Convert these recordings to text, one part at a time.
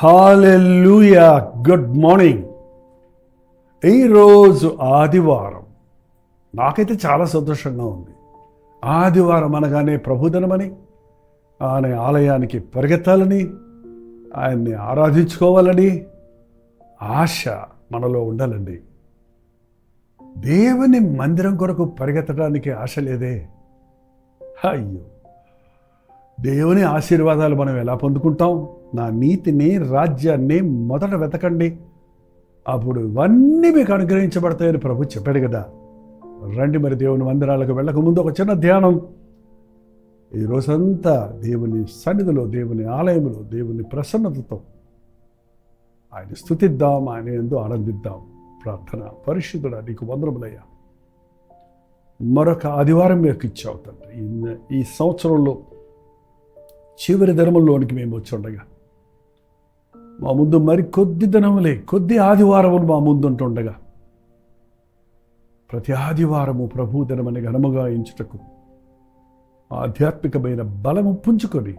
హల్లెలూయా. Good morning. ఈరోజు ఆదివారం. నాకైతే చాలా సంతోషంగా ఉంది. ఆదివారం అనగానే ప్రభుదినమని, ఆయన ఆలయానికి పరిగెత్తాలని, ఆయన్ని ఆరాధించుకోవాలని ఆశ మనలో ఉండాలండి. దేవుని మందిరం కొరకు పరిగెత్తడానికి ఆశ లేదే. అయ్యో, దేవుని ఆశీర్వాదాలు మనం ఎలా పొందుకుంటాం? నా నీతిని, రాజ్యాన్ని మొదట వెతకండి, అప్పుడు ఇవన్నీ మీకు అనుగ్రహించబడతాయని ప్రభు చెప్పాడు కదా. రండి మరి దేవుని మందిరాలకు వెళ్ళక ముందు ఒక చిన్న ధ్యానం. ఈరోజంతా దేవుని సన్నిధిలో, దేవుని ఆలయంలో, దేవుని ప్రసన్నతతో ఆయన స్తుతిద్దాం, ఆయన యందు ఆనందిద్దాం. ప్రార్థన. పరిశుద్ధుడా, నీకు వందనములయ్యా. మరొక ఆదివారం మీకు ఇచ్చావు తండ్రి. ఈ సంవత్సరంలో చివరి దినముల్లోనికి మేము వచ్చి ఉండగా, మా ముందు మరి కొద్ది దినములే, కొద్ది ఆదివారములు మా ముందు ఉంటుండగా, ప్రతి ఆదివారము ప్రభు దినమని ఘనముగా ఎంచుటకు ఆధ్యాత్మికమైన బలము పుంజుకొని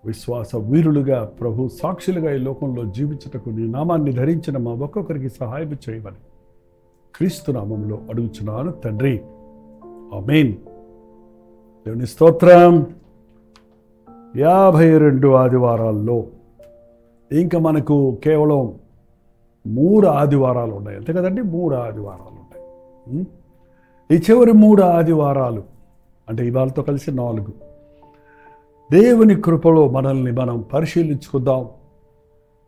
విశ్వాస వీరులుగా, ప్రభు సాక్షులుగా ఈ లోకంలో జీవించుటకు నీ నామాన్ని ధరించిన మా ఒక్కొక్కరికి సహాయం చేయమని క్రీస్తు నామములో అడుగుచున్నాను తండ్రి. ఆమేన్. దేవుని స్తోత్రం. 52 ఆదివారాల్లో ఇంకా మనకు కేవలం 3 ఆదివారాలు ఉన్నాయి, అంతే కదండి. 3 ఆదివారాలు ఉన్నాయి. ఈ చివరి 3 ఆదివారాలు అంటే ఇవాళతో కలిసి 4. దేవుని కృపలో మనల్ని మనం పరిశీలించుకుందాం.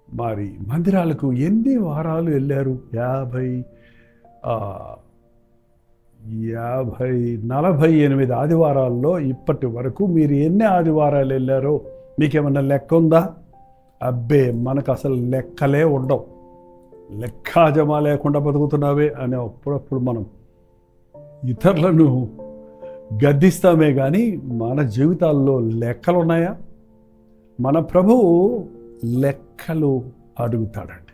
మరి మందిరాలకు ఎన్ని వారాలు వెళ్ళారు? 48 ఆదివారాల్లో ఇప్పటి వరకు మీరు ఎన్ని ఆదివారాలు వెళ్ళారో మీకేమన్నా లెక్క ఉందా? అబ్బే, మనకు అసలు లెక్కలే ఉండవు. లెక్కాజమా లేకుండా బతుకుతున్నావే అని అప్పుడప్పుడు మనం ఇతరులను గద్దిస్తామే కానీ మన జీవితాల్లో లెక్కలు ఉన్నాయా? మన ప్రభువు లెక్కలు అడుగుతాడండి.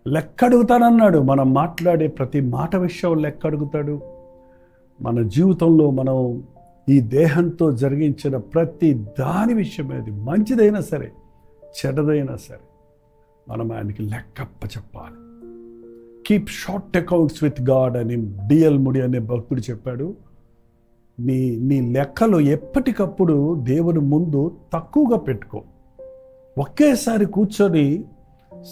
లెక్క అడుగుతానన్నాడు. మనం మాట్లాడే ప్రతి మాట విషయం లెక్క అడుగుతాడు. మన జీవితంలో మనం ఈ దేహంతో జరిగించిన ప్రతి దాని విషయం, అది మంచిదైనా సరే చెడ్డదైనా సరే, మనం ఆయనకి లెక్కప్ప చెప్పాలి. Keep short accounts with God అని డిఎల్ ముడి అనే భక్తుడు చెప్పాడు. నీ లెక్కలు ఎప్పటికప్పుడు దేవుని ముందు తక్కువగా పెట్టుకో. ఒకేసారి కూర్చొని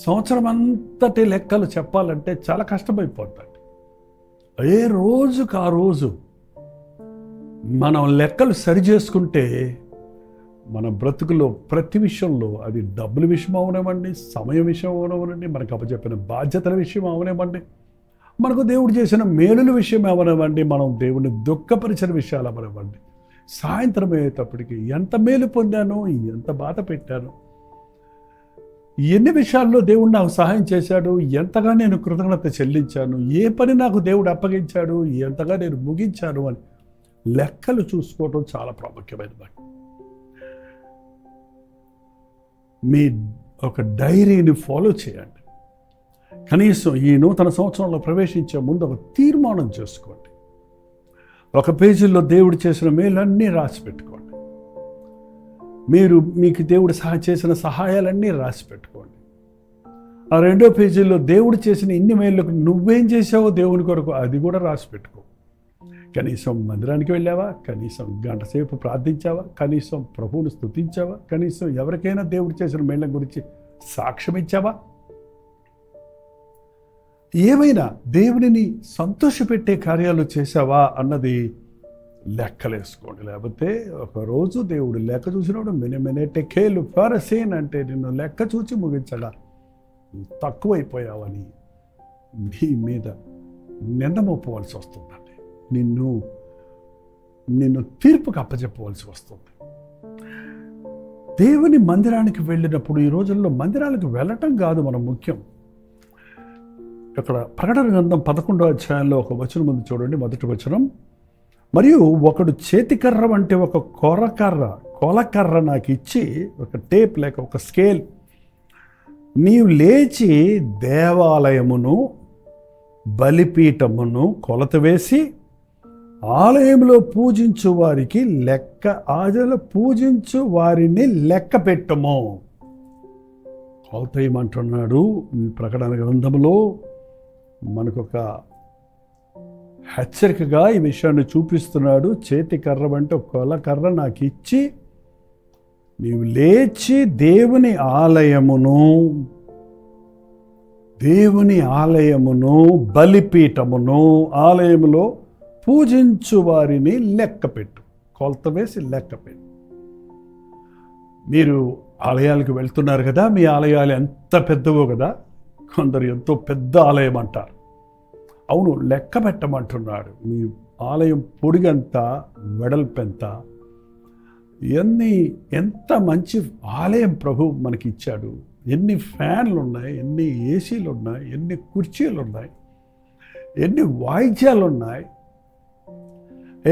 సంవత్సరం అంతటి లెక్కలు చెప్పాలంటే చాలా కష్టమైపోతుంది. ఏ రోజుకు ఆ రోజు మనం లెక్కలు సరి చేసుకుంటే మన బ్రతుకులో ప్రతి విషయంలో, అది డబ్బుల విషయం అవనివ్వండి, సమయం విషయం అవనివ్వండి, మనకు అప్పచెప్పిన బాధ్యతల విషయం అవనివ్వండి, మనకు దేవుడు చేసిన మేలుల విషయం అవనివ్వండి, మనం దేవుడిని దుఃఖపరిచిన విషయాలు అవనివ్వండి, సాయంత్రం అయ్యేటప్పటికి ఎంత మేలు పొందానో, ఎంత బాధ పెట్టాను, ఎన్ని విషయాల్లో దేవుడు నాకు సహాయం చేశాడు, ఎంతగా నేను కృతజ్ఞత చెల్లించాను, ఏ పని నాకు దేవుడు అప్పగించాడు, ఎంతగా నేను ముగించాను అని లెక్కలు చూసుకోవడం చాలా ప్రాముఖ్యమైనది. మీ ఒక డైరీని ఫాలో చేయండి. కనీసం ఈ నూతన సంవత్సరంలో ప్రవేశించే ముందు ఒక తీర్మానం చేసుకోండి. ఒక పేజీలో దేవుడు చేసిన మేలన్నీ రాసి పెట్టుకోండి. మీకు దేవుడు చేసిన సహాయాలన్నీ రాసి పెట్టుకోండి. ఆ 2వ పేజీలో దేవుడు చేసిన ఇన్ని మేళ్ళకు నువ్వేం చేసావో దేవుని కొరకు అది కూడా రాసి పెట్టుకో. కనీసం మందిరానికి వెళ్ళావా? కనీసం గంట సేపు ప్రార్థించావా? కనీసం ప్రభువును స్తుతించావా? కనీసం ఎవరికైనా దేవుడు చేసిన మేళ్ళ గురించి సాక్ష్యం ఇచ్చావా? ఏమైనా దేవునిని సంతోషపెట్టే కార్యాలు చేశావా అన్నది లెక్కలేసుకోండి. లేకపోతే ఒకరోజు దేవుడు లెక్క చూసినప్పుడు మినమినెటెకేలు ఫరసేన్ అంటే నిన్ను లెక్క చూచి ముగించగా నువ్వు తక్కువైపోయావని నీ మీద నింద మోపవలసి వస్తుందండి. నిన్ను తీర్పుకు అప్పచెప్పవలసి వస్తుంది. దేవుని మందిరానికి వెళ్ళినప్పుడు ఈ రోజుల్లో మందిరాలకు వెళ్ళటం కాదు మనం ముఖ్యం. ఇక్కడ ప్రకటన గ్రంథం 11వ అధ్యాయంలో ఒక వచనం ఉంది చూడండి. మొదటి వచనం, మరియు ఒకడు చేతికర్ర అంటే ఒక కొలకర్ర నాకు ఇచ్చి, ఒక టేప్ లేక ఒక స్కేల్, నీవు లేచి దేవాలయమును బలిపీఠమును కొలత వేసి ఆలయంలో పూజించు వారికి పూజించు వారిని లెక్క పెట్టము. కొలతేయమంటున్నాడు. ఈ ప్రకటన గ్రంథంలో మనకొక హెచ్చరికగా ఈ విషయాన్ని చూపిస్తున్నాడు. చేతి కర్ర వంటి ఒక కొలకర్ర నాకు ఇచ్చి, నీవు లేచి దేవుని ఆలయమును బలిపీఠమును ఆలయములో పూజించు వారిని లెక్కపెట్టు. కొలత వేసి లెక్కపెట్టు. మీరు ఆలయాలకు వెళ్తున్నారు కదా, మీ ఆలయాలు ఎంత పెద్దవో కదా. కొందరు ఎంతో పెద్ద ఆలయం అంటారు. అవును, లెక్క పెట్టమంటున్నాడు. మీ ఆలయం పొడిగంత, వెడల్పెంత, ఎంత మంచి ఆలయం ప్రభు మనకి ఇచ్చాడు. ఎన్ని ఫ్యాన్లు ఉన్నాయి, ఎన్ని ఏసీలు ఉన్నాయి, ఎన్ని కుర్చీలు ఉన్నాయి, ఎన్ని వాయిద్యాలు ఉన్నాయి,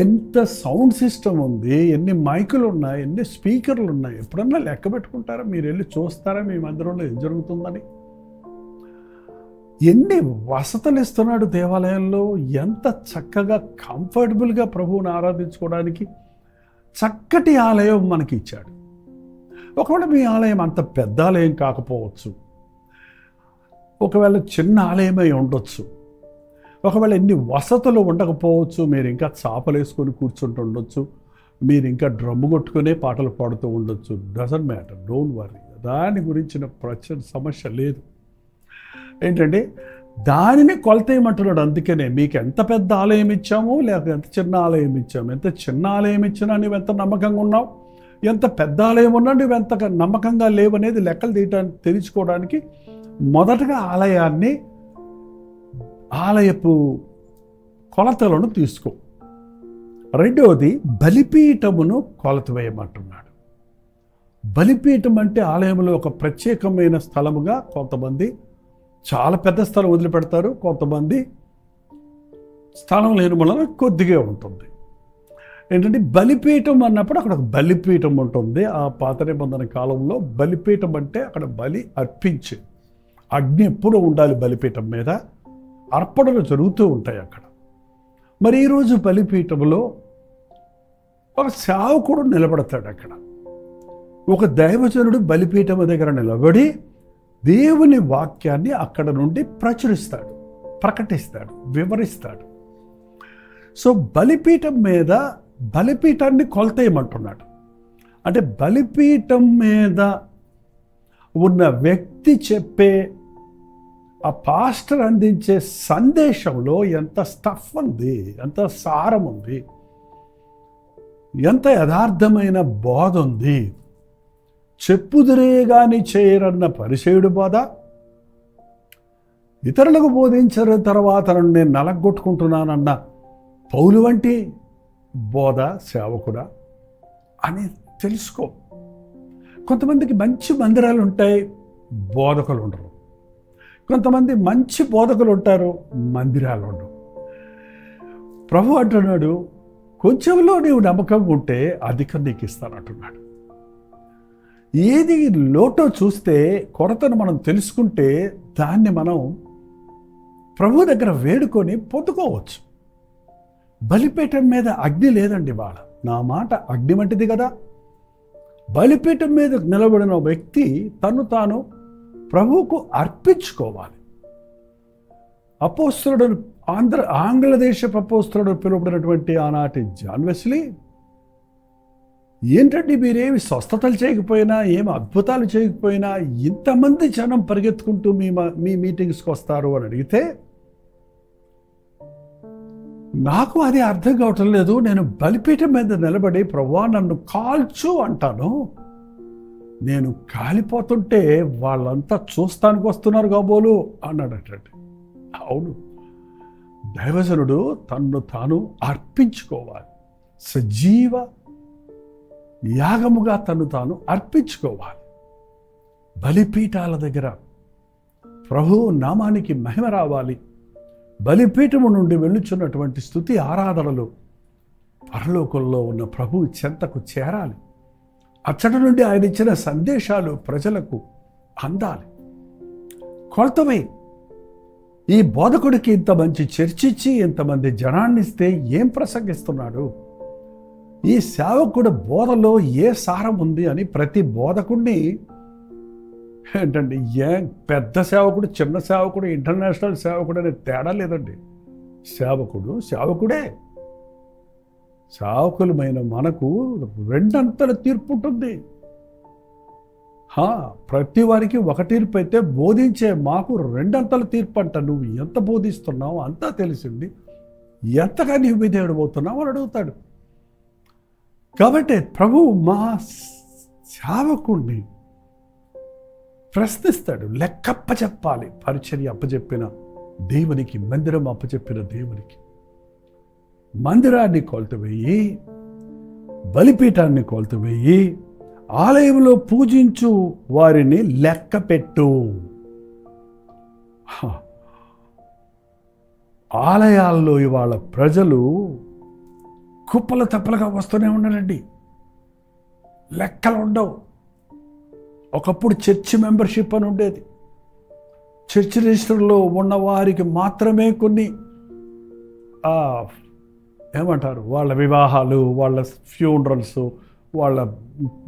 ఎంత సౌండ్ సిస్టమ్ ఉంది, ఎన్ని మైకులు ఉన్నాయి, ఎన్ని స్పీకర్లు ఉన్నాయి. ఎప్పుడన్నా లెక్క పెట్టుకుంటారా? మీరు వెళ్ళి చూస్తారా మీ మందిరంలో ఏం జరుగుతుందని? ఎన్ని వసతులు ఇస్తున్నాడు దేవాలయంలో. ఎంత చక్కగా కంఫర్టబుల్గా ప్రభువుని ఆరాధించుకోవడానికి చక్కటి ఆలయం మనకి ఇచ్చాడు. ఒకవేళ మీ ఆలయం అంత పెద్ద ఆలయం కాకపోవచ్చు, ఒకవేళ చిన్న ఆలయమై ఉండొచ్చు, ఒకవేళ ఎన్ని వసతులు ఉండకపోవచ్చు, మీరు ఇంకా చాపలు వేసుకొని కూర్చుంటుండొచ్చు, మీరు ఇంకా డ్రమ్ము కొట్టుకునే పాటలు పాడుతూ ఉండొచ్చు. Doesn't matter, don't worry. దాని గురించిన సమస్య లేదు. ఏంటంటే దానిని కొలతేయమంటున్నాడు. అందుకనే మీకు ఎంత పెద్ద ఆలయం ఇచ్చాము, లేక ఎంత చిన్న ఆలయం ఇచ్చాము. ఎంత చిన్న ఆలయం ఇచ్చినా నువ్వు ఎంత నమ్మకంగా ఉన్నావు, ఎంత పెద్ద ఆలయం ఉన్నా నువ్వు ఎంత నమ్మకంగా లేవనేది లెక్కలు తీయడానికి తెలుసుకోవడానికి మొదటగా ఆలయపు కొలతలను తీసుకో. రెండవది బలిపీఠమును కొలత వేయమంటున్నాడు. బలిపీఠం అంటే ఆలయంలో ఒక ప్రత్యేకమైన స్థలముగా. కొంతమంది చాలా పెద్ద స్థలం వదిలిపెడతారు, కొంతమంది స్థలం లేని వలన కొద్దిగా ఉంటుంది. ఏంటంటే బలిపీఠం అన్నప్పుడు అక్కడ ఒక బలిపీఠం ఉంటుంది. ఆ పాత నిబంధన కాలంలో బలిపీఠం అంటే అక్కడ బలి అర్పించే అగ్ని ఎప్పుడూ ఉండాలి. బలిపీఠం మీద అర్పణలు జరుగుతూ ఉంటాయి అక్కడ. మరి ఈరోజు బలిపీఠంలో ఒక సేవకుడు నిలబడతాడు. అక్కడ ఒక దైవజనుడు బలిపీఠం దగ్గర నిలబడి దేవుని వాక్యాన్ని అక్కడ నుండి ప్రచురిస్తాడు, ప్రకటిస్తాడు, వివరిస్తాడు. సో బలిపీఠం మీద బలిపీఠాన్ని కొలతేయమంటున్నాడు. అంటే బలిపీఠం మీద ఉన్న వ్యక్తి చెప్పే ఆ పాస్టర్ అందించే సందేశంలో ఎంత స్టఫ్ ఉంది, ఎంత సారం ఉంది, ఎంత యథార్థమైన బోధ ఉంది. చెప్పుదురే గాని చేయరన్న పరిసయుడు బోధ, ఇతరులకు బోధించిన తర్వాత నేను నలగొట్టుకుంటున్నానన్న పౌలు వంటి బోధ సేవకుడా అని తెలుసుకో. కొంతమందికి మంచి మందిరాలు ఉంటాయి, బోధకులు ఉండరు. కొంతమంది మంచి బోధకులు ఉంటారు, మందిరాలు ఉండవు. ప్రభు అంటున్నాడు, కొంచెంలో నీవు నమ్మకంగా ఉంటే అధికం నీకు ఇస్తానంటున్నాడు. ఏది లోటో చూస్తే, కొరతను మనం తెలుసుకుంటే దాన్ని మనం ప్రభు దగ్గర వేడుకొని పొందుకోవచ్చు. బలిపీఠం మీద అగ్ని లేదండి. వాళ్ళ నా మాట అగ్ని వంటిది కదా. బలిపీఠం మీద నిలబడిన వ్యక్తి తను తాను ప్రభువుకు అర్పించుకోవాలి. అపోస్తలుడు ఆంగ్లదేశపు అపోస్తలుడు పిలువబడినటువంటి ఆనాటి జాన్ వెస్లీ, ఏంటంటే మీరేమి స్వస్థతలు చేయకపోయినా, ఏమి అద్భుతాలు చేయకపోయినా ఇంతమంది జనం పరిగెత్తుకుంటూ మీ మీటింగ్స్కి వస్తారు అని అడిగితే, నాకు అది అర్థం కావటం లేదు. నేను బలిపీఠం మీద నిలబడి ప్రభువా నన్ను కాల్చు అంటాను. నేను కాలిపోతుంటే వాళ్ళంతా చూస్తానికి వస్తున్నారు కాబోలు అన్నాడటండి. అవును, దైవజనుడు తన్ను తాను అర్పించుకోవాలి. సజీవ యాగముగా తను తాను అర్పించుకోవాలి. బలిపీఠాల దగ్గర ప్రభువు నామానికి మహిమ రావాలి. బలిపీఠము నుండి వెళ్ళుచున్నటువంటి స్తుతి ఆరాధనలు పరలోకంలో ఉన్న ప్రభువు చెంతకు చేరాలి. అచ్చటి నుండి ఆయన ఇచ్చిన సందేశాలు ప్రజలకు అందాలి. కొలతవై ఈ బోధకుడికి ఇంత మంచి చర్చిచ్చి ఇంతమంది జనాన్నిస్తే ఏం ప్రసంగిస్తున్నాడు, ఈ సేవకుడు బోధలో ఏ సారం ఉంది అని ప్రతి బోధకుడిని ఏంటండి, పెద్ద సేవకుడు, చిన్న సేవకుడు, ఇంటర్నేషనల్ సేవకుడు అనే తేడా లేదండి. సేవకుడు సేవకుడే. సేవకులమైన మనకు రెండంతల తీర్పు ఉంటుంది. ప్రతి వారికి ఒక తీర్పు అయితే, బోధించే మాకు రెండంతల తీర్పు అంట. నువ్వు ఎంత బోధిస్తున్నావు అంతా తెలిసింది, ఎంతగా నీవు విధేయుడు పోతున్నావు అని అడుగుతాడు. కాబట్టి ప్రభువు మా సేవకుడిని ప్రశ్నిస్తాడు. లెక్కప్ప చెప్పాలి. పరిచర్య అప్పచెప్పిన దేవునికి, మందిరం అప్పచెప్పిన దేవునికి. మందిరాన్ని కొలతవేయి, బలిపీఠాన్ని కొలతవేయి, ఆలయంలో పూజించు వారిని లెక్క పెట్టు. ఆలయాల్లో ఇవాళ ప్రజలు కుప్పలు తప్పలుగా వస్తూనే ఉన్నారండి. లెక్కలు ఉండవు. ఒకప్పుడు చర్చి మెంబర్షిప్ అని ఉండేది. చర్చి రిజిస్టర్లో ఉన్న వారికి మాత్రమే కొన్ని ఏమంటారు, వాళ్ళ వివాహాలు, వాళ్ళ ఫ్యూనరల్స్, వాళ్ళ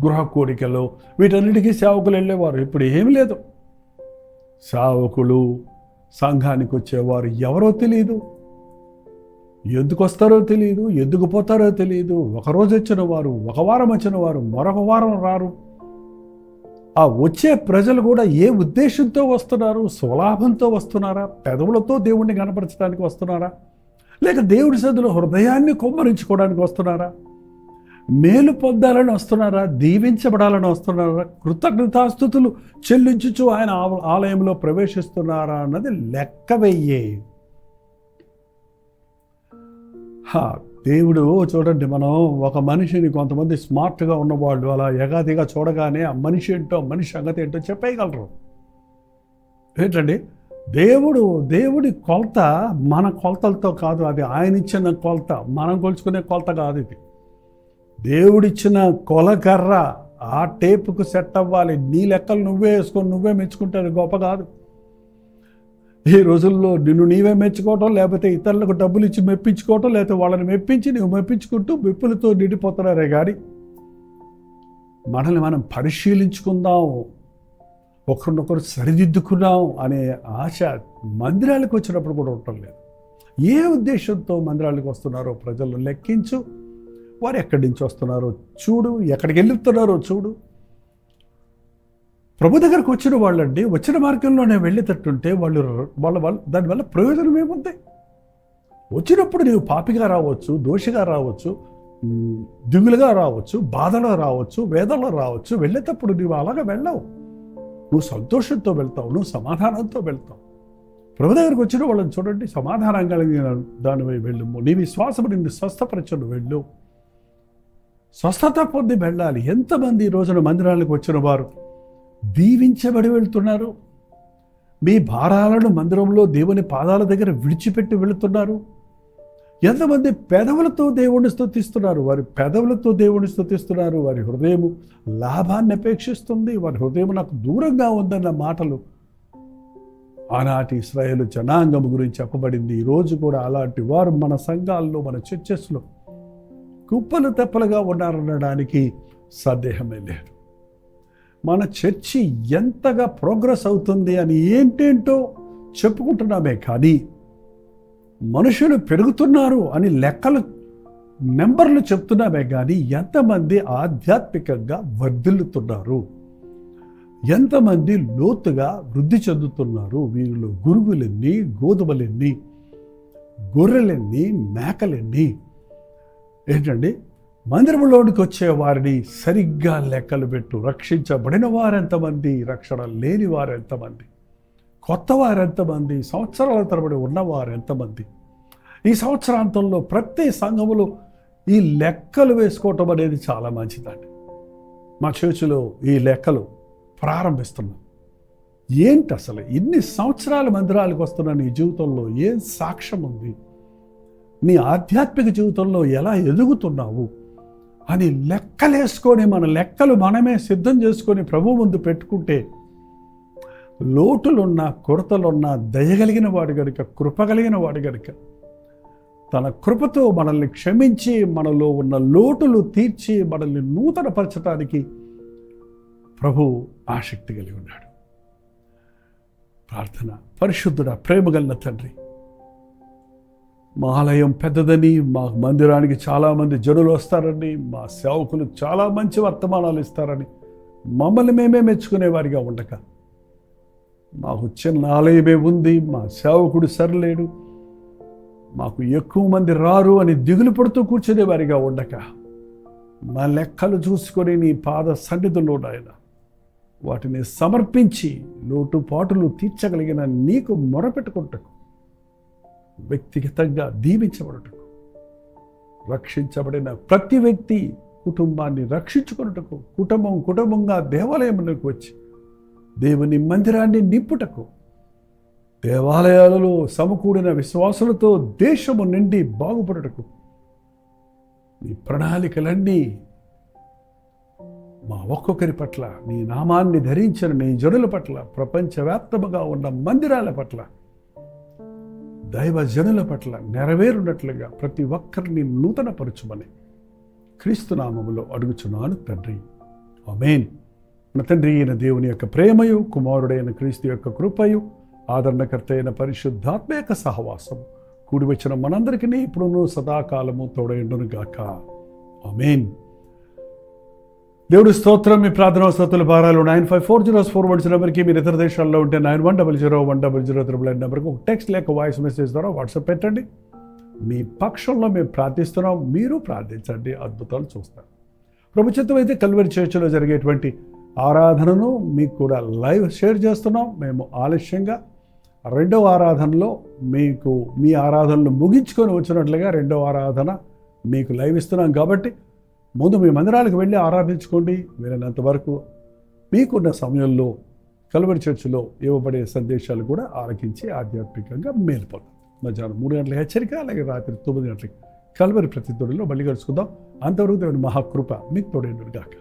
గృహ కోరికలు, వీటన్నిటికీ సేవకులు వెళ్ళేవారు. ఇప్పుడు ఏమి లేదు. సేవకులు సంఘానికి వచ్చేవారు ఎవరో తెలియదు, ఎందుకు వస్తారో తెలియదు, ఎందుకు పోతారో తెలియదు. ఒకరోజు వచ్చిన వారు, ఒక వారం వచ్చిన వారు, మరొక వారం రారు. ఆ వచ్చే ప్రజలు కూడా ఏ ఉద్దేశంతో వస్తున్నారు? స్వలాభంతో వస్తున్నారా? పెదవులతో దేవుణ్ణి కనపరచడానికి వస్తున్నారా? లేక దేవుడి సన్నిధిలో హృదయాన్ని కుమ్మరించుకోవడానికి వస్తున్నారా? మేలు పొందాలని వస్తున్నారా? దీవించబడాలని వస్తున్నారా? కృతజ్ఞతాస్తుతులు చెల్లించుచు ఆయన ఆలయంలో ప్రవేశిస్తున్నారా అన్నది లెక్క వెయ్యే. దేవుడు చూడండి, మనం ఒక మనిషిని, కొంతమంది స్మార్ట్గా ఉన్నవాళ్ళు అలా ఎగాదిగా చూడగానే ఆ మనిషి ఏంటో, మనిషి సంగతి ఏంటో చెప్పేయగలరు. ఏంటండి, దేవుడి కొలత మన కొలతలతో కాదు. అది ఆయన ఇచ్చిన కొలత, మనం కొలుచుకునే కొలత కాదు. ఇది దేవుడిచ్చిన కొలకర్ర, ఆ టేపుకు సెట్ అవ్వాలి. నీ లెక్కలు నువ్వే వేసుకొని నువ్వే మెచ్చుకుంటే అది గొప్ప కాదు. ఈ రోజుల్లో నిన్ను నీవే మెచ్చుకోవటం, లేకపోతే ఇతరులకు డబ్బులు ఇచ్చి మెప్పించుకోవటం, లేకపోతే వాళ్ళని మెప్పించి నువ్వు మెప్పించుకుంటూ మెప్పులతో నిండిపోతున్నారే కానీ మనల్ని మనం పరిశీలించుకుందాం, ఒకరినొకరు సరిదిద్దుకున్నాం అనే ఆశ మందిరాలకు వచ్చినప్పుడు కూడా ఉండటం లేదు. ఏ ఉద్దేశంతో మందిరాలకు వస్తున్నారో ప్రజలు లెక్కించు. వారు ఎక్కడి నుంచి వస్తున్నారో చూడు, ఎక్కడికి వెళ్తున్నారో చూడు. ప్రభు దగ్గరకు వచ్చిన వాళ్ళండి, వచ్చిన మార్గంలోనే వెళ్ళేటట్టుంటే వాళ్ళ దానివల్ల ప్రయోజనం ఏముంది? వచ్చినప్పుడు నీవు పాపిగా రావచ్చు, దోషిగా రావచ్చు, దిగులుగా రావచ్చు, బాధలో రావచ్చు, వేదనలో రావచ్చు. వెళ్ళేటప్పుడు నీవు అలాగే వెళ్ళావు. నువ్వు సంతోషంతో వెళ్తావు, నువ్వు సమాధానంతో వెళ్తావు. ప్రభు దగ్గరకు వచ్చిన వాళ్ళని చూడండి, సమాధానం కలిగిన దానివై వెళ్ళు. నీ విశ్వాసం నిన్ను స్వస్థపరచను వెళ్ళు. స్వస్థత పొంది వెళ్ళాలి. ఎంతమంది ఈ రోజున మందిరాలకు వచ్చిన వారు దీవించబడి వెళ్తున్నారు. మీ భారాలను మందిరంలో దేవుని పాదాల దగ్గర విడిచిపెట్టి వెళుతున్నారు. ఎంతమంది పెదవులతో దేవుణ్ణి స్తుతిస్తున్నారు. వారి పెదవులతో దేవుణ్ణి స్తుతిస్తున్నారు. వారి హృదయము లాభాన్ని అపేక్షిస్తుంది. వారి హృదయం నాకు దూరంగా ఉందన్న మాటలు ఆనాటి ఇశ్రాయేలు జనాంగం గురించి చెప్పబడింది. ఈరోజు కూడా అలాంటి వారు మన సంఘాల్లో, మన చర్చెస్లో కుప్పలు తెప్పలుగా ఉన్నారనడానికి సందేహమే లేదు. మన చర్చి ఎంతగా ప్రోగ్రెస్ అవుతుంది అని ఏంటేంటో చెప్పుకుంటున్నామే కానీ మనుషులు పెరుగుతున్నారు అని లెక్కలు, నెంబర్లు చెప్తున్నామే కానీ ఎంతమంది ఆధ్యాత్మికంగా వర్ధిల్లుతున్నారు, ఎంతమంది లోతుగా వృద్ధి చెందుతున్నారు? వీరిలో గురుగులెన్ని, గోధుమలెన్ని, గొర్రెలెన్ని, మేకలెన్ని? ఏంటండి, మందిరంలోనికి వచ్చే వారిని సరిగ్గా లెక్కలు పెట్టు. రక్షించబడిన వారెంతమంది, రక్షణ లేని వారెంతమంది, కొత్త వారెంతమంది, సంవత్సరాల తరబడి ఉన్నవారెంతమంది? ఈ సంవత్సరాంతంలో ప్రతి సంఘములో ఈ లెక్కలు వేసుకోవటం అనేది చాలా మంచిదండి. మా చర్చిలో ఈ లెక్కలు ప్రారంభిస్తున్నాం. ఏంటి అసలు ఇన్ని సంవత్సరాల మందిరాలకు వస్తున్న నీ జీవితంలో ఏం సాక్ష్యం ఉంది? నీ ఆధ్యాత్మిక జీవితంలో ఎలా ఎదుగుతున్నావు అని లెక్కలేసుకొని, మన లెక్కలు మనమే సిద్ధం చేసుకొని ప్రభు ముందు పెట్టుకుంటే లోటులున్నా, కొరతలున్నా దయగలిగిన వాడు గనుక, కృప కలిగిన వాడు గనుక తన కృపతో మనల్ని క్షమించి, మనలో ఉన్న లోటులు తీర్చి మనల్ని నూతనపరచడానికి ప్రభు ఆసక్తి కలిగి ఉన్నాడు. ప్రార్థన. పరిశుద్ధుడా, ప్రేమగలిగిన తండ్రి, మా ఆలయం పెద్దదని, మా మందిరానికి చాలామంది జనులు వస్తారని, మా సేవకులు చాలా మంచి వర్తమానాలు ఇస్తారని మమ్మల్ని మేమే మెచ్చుకునేవారిగా ఉండక, మాకు చిన్న ఆలయమే ఉంది, మా సేవకుడు సరిలేడు, మాకు ఎక్కువ మంది రారు అని దిగులు పడుతూ కూర్చునేవారిగా ఉండక, మా లెక్కలు చూసుకొని నీ పాద సన్నిధిలో నాయన వాటిని సమర్పించి లోటుపాటులు తీర్చగలిగిన నీకు మొరపెట్టుకుంటకు, వ్యక్తిగతంగా దీవించబడుటకు, రక్షించబడిన ప్రతి వ్యక్తి కుటుంబాన్ని రక్షించుకున్నటకు, కుటుంబంగా దేవాలయంలోకి వచ్చి దేవుని మందిరాన్ని నింపుటకు, దేవాలయాలలో సమకూడిన విశ్వాసులతో దేశము నిండి బాగుపడుటకు నీ ప్రణాళికలన్నీ మా ఒక్కొక్కరి పట్ల, నీ నామాన్ని ధరించిన నీ జనుల పట్ల, ప్రపంచవ్యాప్తముగా ఉన్న మందిరాల పట్ల, దైవ జనుల పట్ల నెరవేరున్నట్లుగా ప్రతి ఒక్కరిని నూతనపరచుమని క్రీస్తు నామములో అడుగుచున్నాను తండ్రి. ఆమేన్. మన తండ్రి అయిన దేవుని యొక్క ప్రేమయు, కుమారుడైన క్రీస్తు యొక్క కృపయు, ఆదరణకర్త అయిన పరిశుద్ధాత్మ యొక్క సహవాసం కూడి వచ్చిన మనందరికీ ఇప్పుడును సదాకాలము తోడైండును గాక. ఆమేన్. దేవుడి స్తోత్రం. మీ ప్రార్థన స్తోత్రుల భారాలు 954041 నెంబర్కి, మీరు ఇతర దేశాల్లో ఉంటే 91001000 నెంబర్కి ఒక టెక్స్ట్ లేక వాయిస్ మెసేజ్ ద్వారా వాట్సాప్ పెట్టండి. మీ పక్షంలో మేము ప్రార్థిస్తున్నాం, మీరు ప్రార్థించండి, అద్భుతాలు చూస్తారు. ప్రభుత్వం అయితే కల్వరి చర్చిలో జరిగేటువంటి ఆరాధనను మీకు కూడా లైవ్ షేర్ చేస్తున్నాం. మేము ఆలస్యంగా రెండవ ఆరాధనలో మీకు మీ ఆరాధనలు ముగించుకొని వచ్చినట్లుగా రెండవ ఆరాధన మీకు లైవ్ ఇస్తున్నాం. కాబట్టి ముందు మీ మందిరాలకు వెళ్ళి ఆరాధించుకోండి. వీలైనంత వరకు మీకున్న సమయంలో కల్వరి చర్చిలో ఇవ్వబడే సందేశాలు కూడా ఆలకించి ఆధ్యాత్మికంగా మేలుపొందాం. మధ్యాహ్నం 3 గంటల హెచ్చరిక, అలాగే రాత్రి 9 గంటలకి కల్వరి ప్రతిధ్వనిలో మళ్ళీ కలుసుకుందాం. అంతవరకు దేవుని మహాకృప మీకు తోడైనగాక.